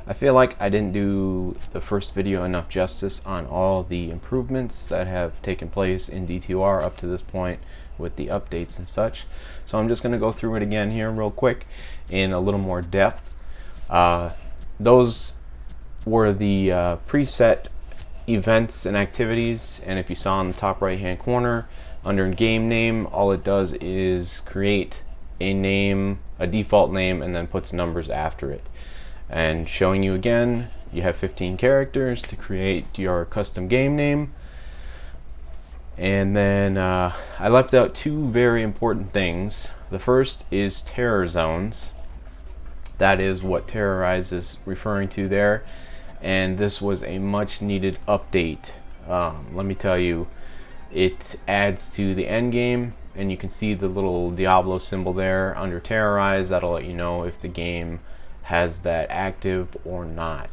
I feel like I didn't do the first video enough justice on all the improvements that have taken place in D2R up to this point with the updates and such. So I'm just going to go through it again here real quick in a little more depth. Those were the preset events and activities, and if you saw in the top right hand corner under game name, all it does is create a name, a default name, and then puts numbers after it. And showing you again, you have 15 characters to create your custom game name. And then I left out two very important things. The first is terror zones. That is what Terrorize is referring to there, and this was a much needed update. Let me tell you, it adds to the end game, and you can see the little Diablo symbol there under Terrorize. That'll let you know if the game has that active or not.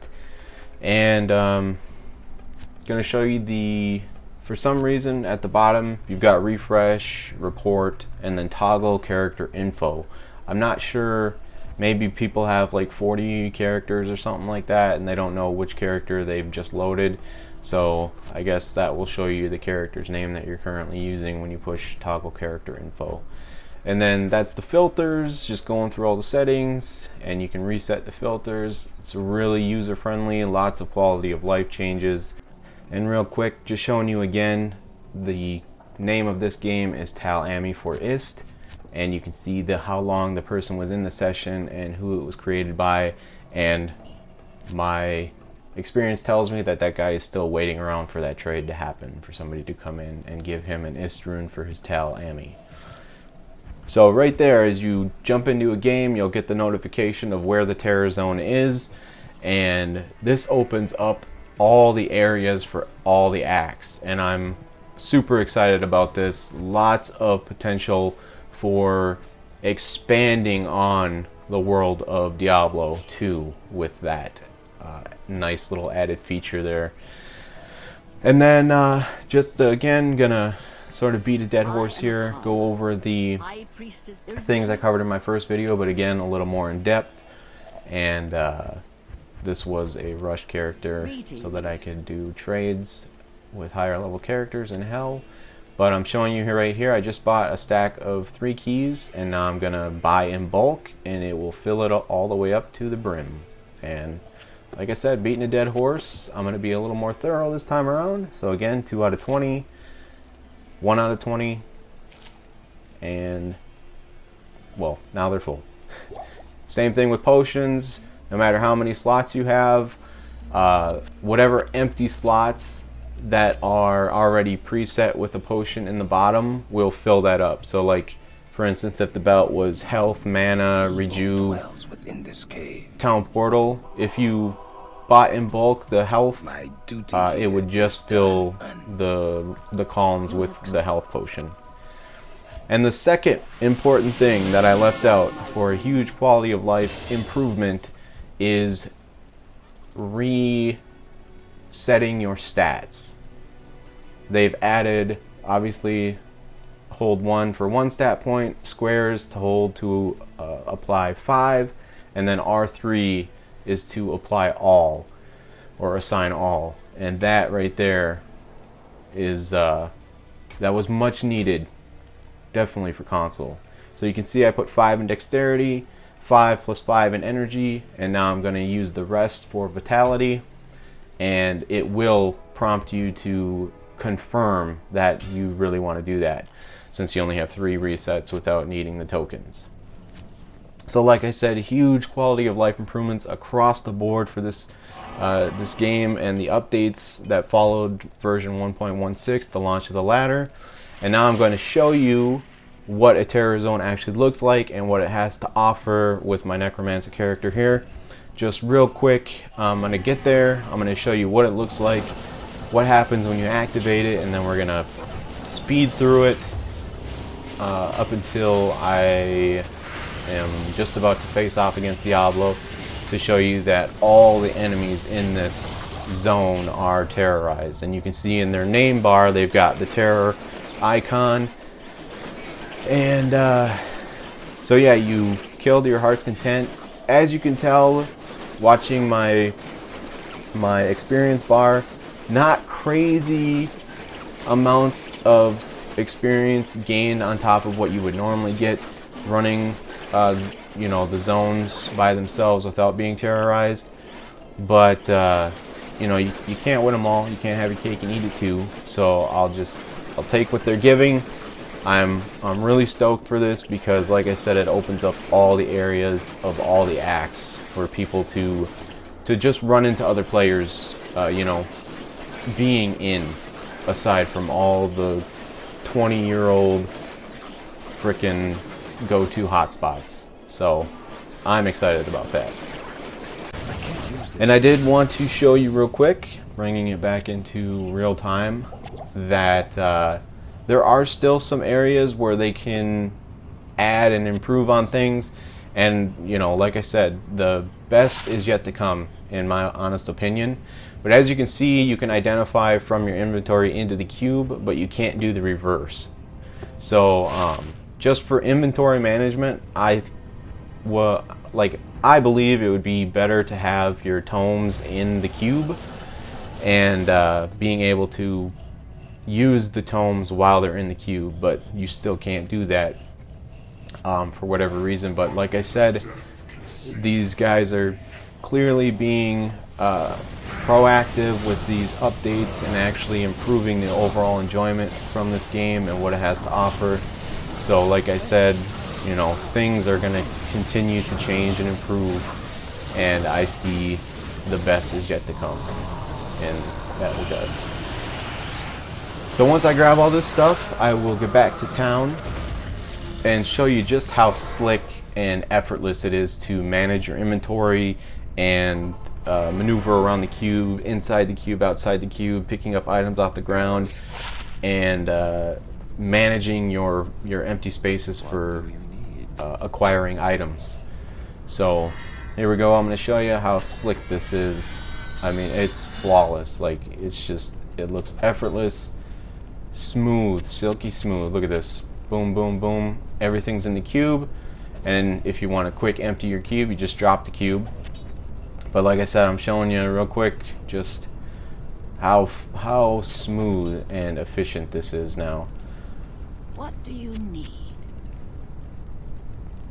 And going to show you for some reason at the bottom you've got refresh, report, and then toggle character info. I'm not sure, maybe people have like 40 characters or something like that and they don't know which character they've just loaded, so I guess that will show you the character's name that you're currently using when you push toggle character info. And then that's the filters, just going through all the settings, and you can reset the filters. It's really user friendly, lots of quality of life changes. And real quick, just showing you again, the name of this game is Tal Ami for Ist, and you can see how long the person was in the session and who it was created by, and my experience tells me that that guy is still waiting around for that trade to happen, for somebody to come in and give him an Ist rune for his Tal Ami. So right there, as you jump into a game, you'll get the notification of where the terror zone is, and this opens up all the areas for all the acts, and I'm super excited about this. Lots of potential for expanding on the world of Diablo 2 with that nice little added feature there. And then just again gonna sort of beat a dead horse here, go over the things I covered in my first video, but again a little more in depth. And this was a rush character so that I could do trades with higher level characters in Hell. But I'm showing you here right here, I just bought a stack of 3 keys, and now I'm gonna buy in bulk, and it will fill it all the way up to the brim. And like I said, beating a dead horse, I'm gonna be a little more thorough this time around. So again, 2 out of 20, 1 out of 20, and well, now they're full. Same thing with potions. No matter how many slots you have, whatever empty slots that are already preset with a potion in the bottom will fill that up. So like, for instance, if the belt was health, mana, rejuve, town portal, if you bought in bulk the health, it would just fill the columns with the health potion. And the second important thing that I left out for a huge quality of life improvement is resetting your stats. They've added, obviously, hold 1 for 1 stat point, squares to hold to apply 5, and then R3 is to apply all, or assign all. And that right there is that was much needed, definitely for console. So you can see I put 5 in dexterity, 5 plus 5 in energy, and now I'm going to use the rest for vitality, and it will prompt you to confirm that you really want to do that, since you only have 3 resets without needing the tokens. So like I said, huge quality of life improvements across the board for this this game, and the updates that followed version 1.16, the launch of the ladder. And now I'm going to show you what a terror zone actually looks like and what it has to offer with my necromancer character here. Just real quick, I'm going to get there, I'm going to show you what it looks like, what happens when you activate it, and then we're going to speed through it up until I am just about to face off against Diablo, to show you that all the enemies in this zone are terrorized. And you can see in their name bar they've got the terror icon. And so yeah, you killed your heart's content. As you can tell, watching my experience bar, not crazy amounts of experience gained on top of what you would normally get running you know, the zones by themselves without being terrorized. But you know, you can't win them all. You can't have your cake and eat it too. So I'll take what they're giving. I'm really stoked for this because, like I said, it opens up all the areas of all the acts for people to just run into other players, you know, being in, aside from all the 20-year-old frickin' go-to hotspots. So I'm excited about that. And I did want to show you real quick, bringing it back into real time, that there are still some areas where they can add and improve on things. And, you know, like I said, the best is yet to come, in my honest opinion. But as you can see, you can identify from your inventory into the cube, but you can't do the reverse. So just for inventory management, I believe it would be better to have your tomes in the cube, and being able to use the tomes while they're in the cube, but you still can't do that for whatever reason. But like I said, these guys are clearly being proactive with these updates and actually improving the overall enjoyment from this game and what it has to offer. So like I said, you know, things are going to continue to change and improve, and I see the best is yet to come in that regards. So once I grab all this stuff, I will get back to town and show you just how slick and effortless it is to manage your inventory and maneuver around the cube, inside the cube, outside the cube, picking up items off the ground, and managing your empty spaces for acquiring items. So here we go. I'm going to show you how slick this is. I mean, it's flawless. Like, it's just, it looks effortless, smooth, silky smooth. Look at this. Boom, boom, boom. Everything's in the cube. And if you want to quick empty your cube, you just drop the cube. But like I said, I'm showing you real quick just how smooth and efficient this is now. What do you need?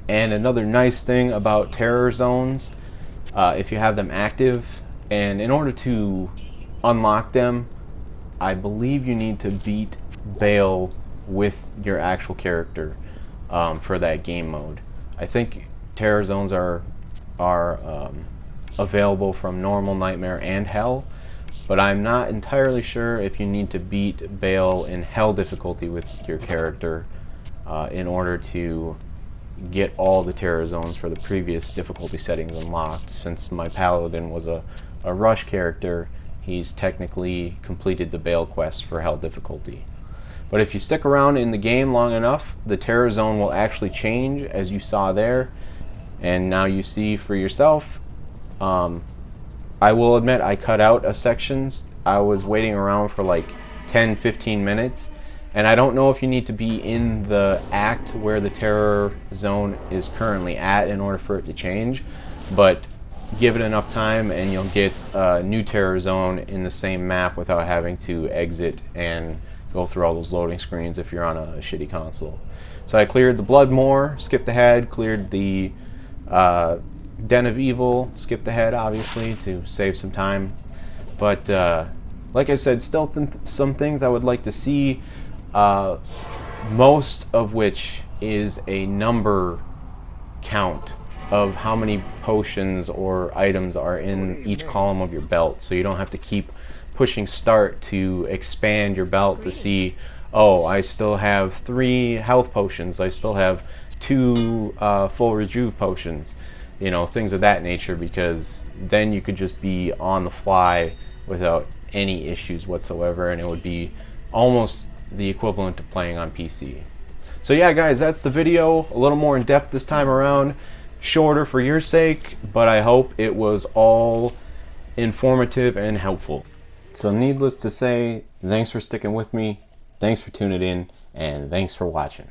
And another nice thing about terror zones, if you have them active, and in order to unlock them, I believe you need to beat Bale with your actual character for that game mode. I think terror zones are available from normal, nightmare, and hell, but I'm not entirely sure if you need to beat Bale in hell difficulty with your character in order to get all the terror zones for the previous difficulty settings unlocked. Since my paladin was a rush character, he's technically completed the Bale quest for hell difficulty. But if you stick around in the game long enough, the terror zone will actually change, as you saw there, and now you see for yourself. I will admit I cut out a sections. I was waiting around for like 10-15 minutes, and I don't know if you need to be in the act where the terror zone is currently at in order for it to change, but give it enough time and you'll get a new terror zone in the same map without having to exit and go through all those loading screens if you're on a shitty console. So I cleared the Bloodmoor, skipped ahead, cleared the Den of Evil, skipped ahead obviously to save some time. But like I said, still some things I would like to see, most of which is a number count of how many potions or items are in each column of your belt, so you don't have to keep pushing start to expand your belt to see, oh, I still have 3 health potions, I still have 2 full rejuve potions, you know, things of that nature, because then you could just be on the fly without any issues whatsoever, and it would be almost the equivalent to playing on PC. So yeah guys, that's the video, a little more in depth this time around, shorter for your sake, but I hope it was all informative and helpful. So needless to say, thanks for sticking with me, thanks for tuning in, and thanks for watching.